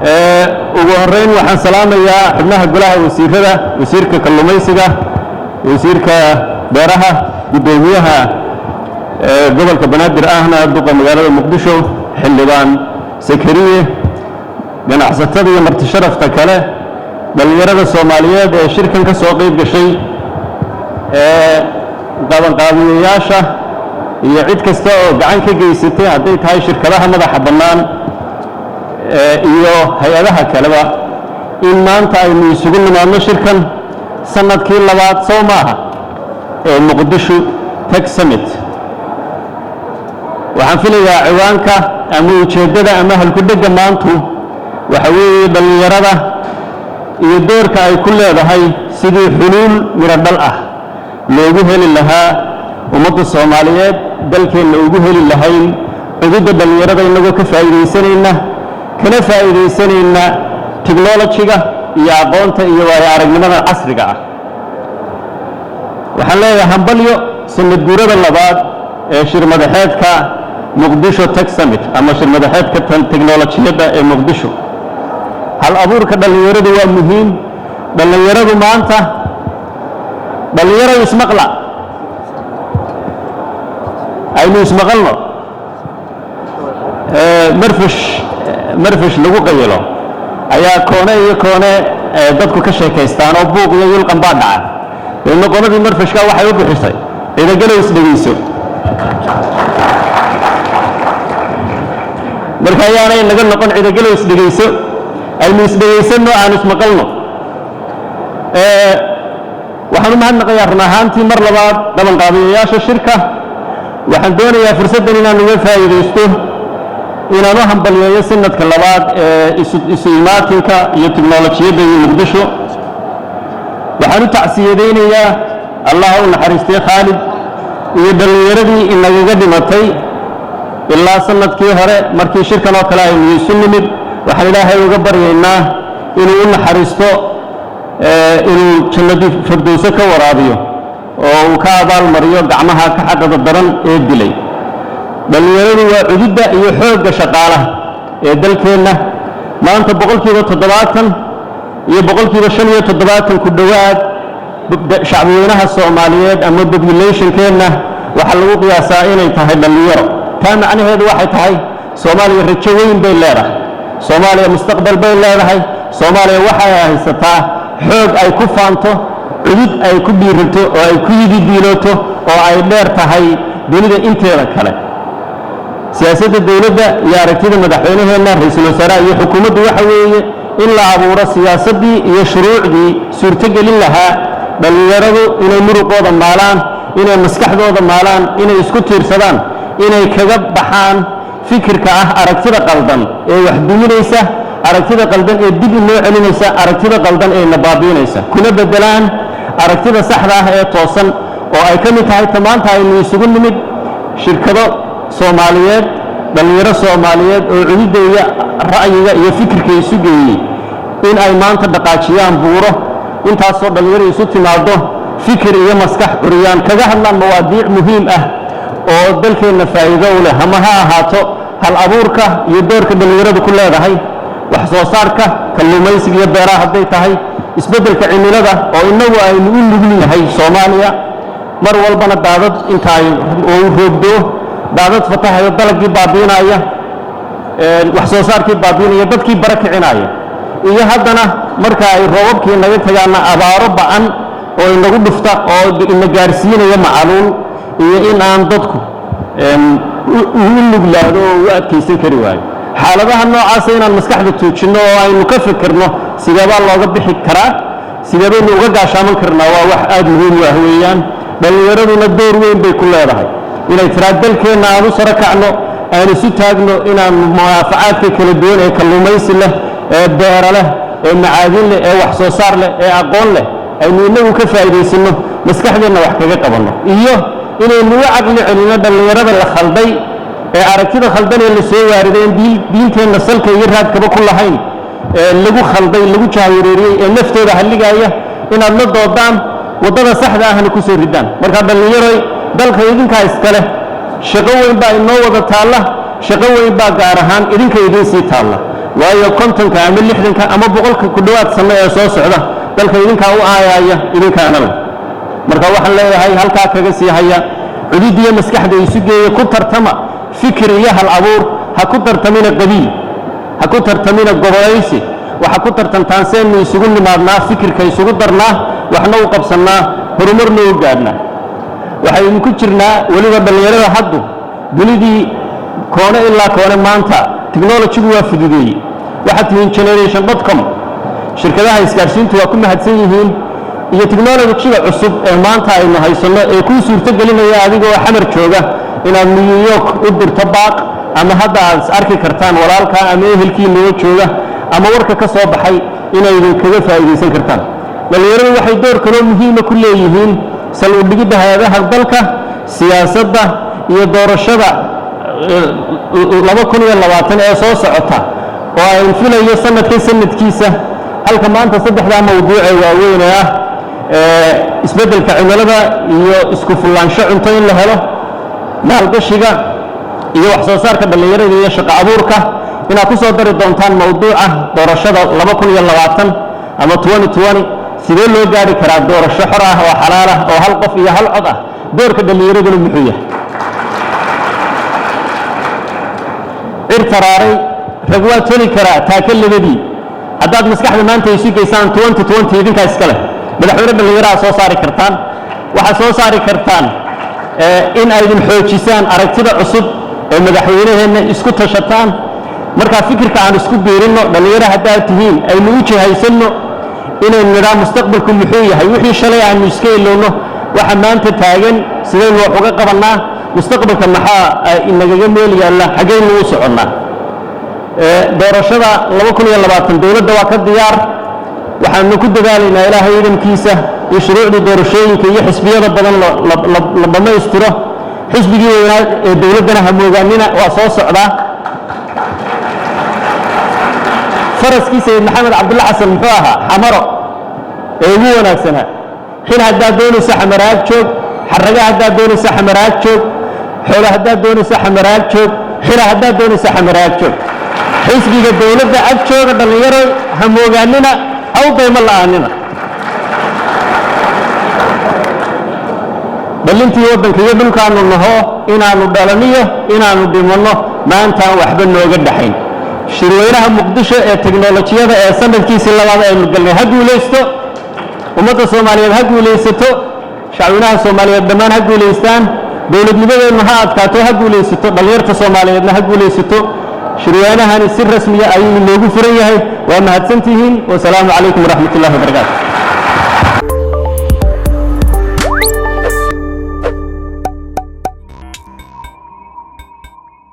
ugu horeyn waxaan salaamayaa xubnaha golaha wasiirada wasiirka kalluumaysiga wasiirka beeraha gudoomiyaha gobolka banaadir ahna duqa magaalada muqdisho xildhibaan sakariye ganacsatada iyo marti sharafta kale dhalinyarada Soomaaliyeed ee shirkan ka soo qayb gashay qabanqaabiyeyaasha iyo cid kasta oo gacan ka geysatay hadday tahay shirkadaha madaxa bannaan iyo hay'adaha kaleba in maanta aynu isugu nimaadno shirkan sanadkii labaad soo maaha ee Muqdisho Tech Summit waxaan filayaa ciwaanka ama ujeedada ama halkudhega maantu waxa weeye dhalinyarada iyo doorka ay ku leedahay sidii xuluul miro dhal ah loogu heli lahaa ummadda Soomaaliyeed dalkeena ugu heli lahayn cudurda dhalinyarada inagoo ka faa'iideysanayna kana faa'iideysanayna technology-ga iyo aqoonta iyo waayo aragnimada casriga ah waxaan leeyahay hambalyo sanad guurada labaad ee shir madaxeedka Muqdisho Tech Summit ama shir madaxeedka technology-da ee Muqdisho hal abuurka dhalinyaradu waa muhiim dhalinyaradu maanta dhalinyaradu ismaqla aynu ismaqalno marfish lagu qaylo ayaa koone iyo koone dadku ka sheekaystaan oo buuq iyo yulqan baa dhaca ee qonadii marfishka waxay u bixisay ciidagalo isdhageyso marka ayaanay naga noqon ciidagalo isdhageyso aynu isdhageysano aan ismaqalno waxaan u mahadnaqayaa run ahaantii mar labaad qabanqaabiyeyaasha shirka waxaan doonayaa fursaddan inaan uga faa'iidaysto inaan u hambalyeeyo sanadka labaad ee isu imaatinka iyo tiknolojiyadda iyo Muqdisho waxaan u tacsiyadeynayaa allah u naxariistay Khaalid iyo dhalinyaradii inagaga dhimatay ilaa sanadkii hore markii shirkan oo kale aynu isu nimid waxaan ilaahay uga baryaynaa inuu u naxariisto inuu jannadii firdawsa ka waraabiyo oo uu ka abaalmariyo gacmaha ka xaqada daran ee dilay dhalinyaradu waa cududda iyo xoogga shaqaalaha ee dalkeenna maanta boqolkiiba 70 iyo boqolkiiba 75 ku dhowaad shacbiyadaha Soomaaliyeed ama population-keenna waxa lagu qiyaasaa inay tahay dhalinyaro taa macnaheedu waxay tahay Soomaaliya rajo weyn bay leedahay Soomaaliya mustaqbal bay leedahay Soomaaliya waxa ay haysataa xoog ay ku faanto cudud ay ku dhiirto oo ay ku yidiilooto oo ay dheer tahay dunida inteeda kale siyaasadda dawladda iyo aragtida madaxweynaheena ra'iisul wasaaraha iyo xukuumaddu waxa weeye in la abuuro siyaasadii iyo shuruucdii suurtagelin lahaa dhalinyaradu inay muruqooda maalaan inay maskaxdooda maalaan inay isku tiirsadaan inay kaga baxaan fikirka ah aragtida qaldan ee wax duminaysa aragtida qaldan ee dib inoo celinaysa aragtida qaldan ee nabaabiinaysa kuna bedelaan aragtida saxda ah ee toosan oo ay ka mid tahay tamaanta aynu isugu nimid shirkado Soomaaliyeed dhalinyaro Soomaaliyeed oo cududda iyo ra'yiga iyo fikirka isu geeyay in ay maanta dhaqaajiyaan buuro intaasoo dhalinyaro isu timaado fikir iyo maskax uriyaan kaga hadlaan mawaadiic muhiim ah oo dalkeena faa'iido u leh ama ha ahaato hal abuurka iyo doorka dhalinyaradu ku leedahay wax soo saarka kalluumaysiga iyo beeraha hadday tahay isbeddelka cimilada oo inagu aynu u nugulnahay Soomaaliya mar walbana daadad inta ay roobdo daadad fatahayo dalagii baabiinaya wax soo saarkii baabiinaya dadkii barakicinaya iyo haddana marka ay roobabkii naga tagaana abaaro ba'an oo inagu dhufta oo ina gaarsiinaya macaluul iyo in aan dadku u nuglaado oo u adkaysan kari waayo xaaladaha noocaas inaan maskaxda tuujino oo aynu ka fikirno sideebaa looga bixi karaa sideebaynu uga gaashaaman karnaa waa wax aad muhiim u ah weeyaan dhalinyaraduna door weyn bay ku leedahay inay tiraa dalkeenna aan u saro kacno aan isu taagno inaan munaafacaadka kala duwan ee kalluumaysi leh ee beera leh ee macaadin leh ee wax soo saar leh ee aqoon leh aynu inagu ka faa'iidaysano maskaxdeenna wax kaga qabanno iyo inaynu u caqli celino dhalinyarada la khalday ee aragtida khaldan ee la soo waariday diinteenna salka iyo raadkaba ku lahayn lagu khalday lagu jaahireeriyay ee naftooda haligaya inaad la doodaan wadada saxda ahna ku soo ridaan marka dhalinyaro dalka idinka iskale shaqo weyn baa inoo wada taala shaqo weyn baa gaar ahaan idinka idin sii taala waayo kontonka ama lixdanka ama boqolka ku dhowaad sano ee soo socda dalka idinkaa u aayaya idinkaana leh marka waxaan leeyahay halkaa kaga sii haya cudud iyo maskaxda isu geeya ku tartama fikir iyo hal abuur ha ku tartamina qabiil ha ku tartamina gobolaysi waxa ku tartantaan seennu isugu nimaadnaa fikirka isugu darnaa waxna u qabsannaa horumarna u gaadhnaa waxaynu ku jirnaa weliba dhallinyarada haddu dunidii koone ilaa koone maanta technology-gu waa fududeeyey waxaad tihiin generation.com shirkadaha isgaarsiintu waa ku mahadsan yihiin iyo technology-ga cusub ee maanta aynu haysanno ee kuu suurto gelinaya adigoo xamar jooga inaad New York u dirto baaq ama hadda aad arki kartaan walaalka ama ehelkiinoo jooga ama warka ka soo baxay inaydu kaga faa'iideysan kartaan dhalinyaradu waxay door kale muhiim ku leeyihiin sal u dhigidda hay'adaha dalka siyaasadda iyo doorashada 2020 ee soo socota oo ay filayo sanadkiisa halka maanta saddexda mawduuc ee waaweyn ah isbeddelka cimilada iyo isku fulaansho cunto in la helo maalgashiga iyo wax soo saarka dhalinyarada iyo shaqo abuurka inaad ku soo dari doontaan mawduuca doorashada 2020 ama 2020 sidee loo gaari karaa doorasho xor ah oo xalaal ah oo hal qof iyo hal cod ah doorka dhalinyaradu muxuu yahay irtaraaray rag waa toli karaa taakalladii haddaad maskaxda maanta isu geysaan 2020 idinkaa iska leh madaxweyne dhalinyaraha soo saari kartaan waxaad soo saari kartaan in aydin xoojisaan aragtida cusub ee madaxweynaheenna isku tashataan markaa fikirka aan isku biirinno dhalinyaro haddaad tihiin aynu u jihaysanno inaynu nidhaa mustaqbalku muxuu yahay wixii shalay aanu iska ilowno waxa maanta taagan sidaynu wax uga qabannaa mustaqbalka maxaa inagaga meel yaalla xaggaynu u soconnaa doorashada 2020 dowladda waa ka diyaar waxaanu ku dadaalaynaa ilaahay idinkiisa iyo shuruucda doorashooyinka iyo xisbiyada badan la dhammaystiro xisbigii weynaa ee dowladdana ha moogaanina waa soo socdaa faraskii sayid maxamed cabdulla xasan muxuu ahaa xamaro ee ugu wanaagsanaa xil haddaad doonaysa xamaraad joog xarraga haddaad doonaysa xamaraad joog xoolo haddaad doonaysa xamaraad joog xila haddaad doonaysa xamaraad joog xisbiga dowladda ag jooga dhalinyaro ha moogaanina aw daymo la'aanina dhalintii waddanka iyo dhulkaanu naho inaanu dhalaniyo inaanu dhimanno maantaan waxba nooga dhaxayn shirweynaha muqdisho ee teknolojiyada ee sanadkiisii labaad aynu galnay ha guulaysto ummadda soomaaliyeed ha guulaysato shacwinaha soomaaliyeed dhammaan ha guulaystaan dowladnimadeennu ha adkaato ha guulaysato dhalinyarta soomaaliyeedna ha guulaysato shirweynahani si rasmiya ayuu loogu furan yahay waa mahadsantihiin wasalaamu calaykum waraxmatullahi wabarakaatu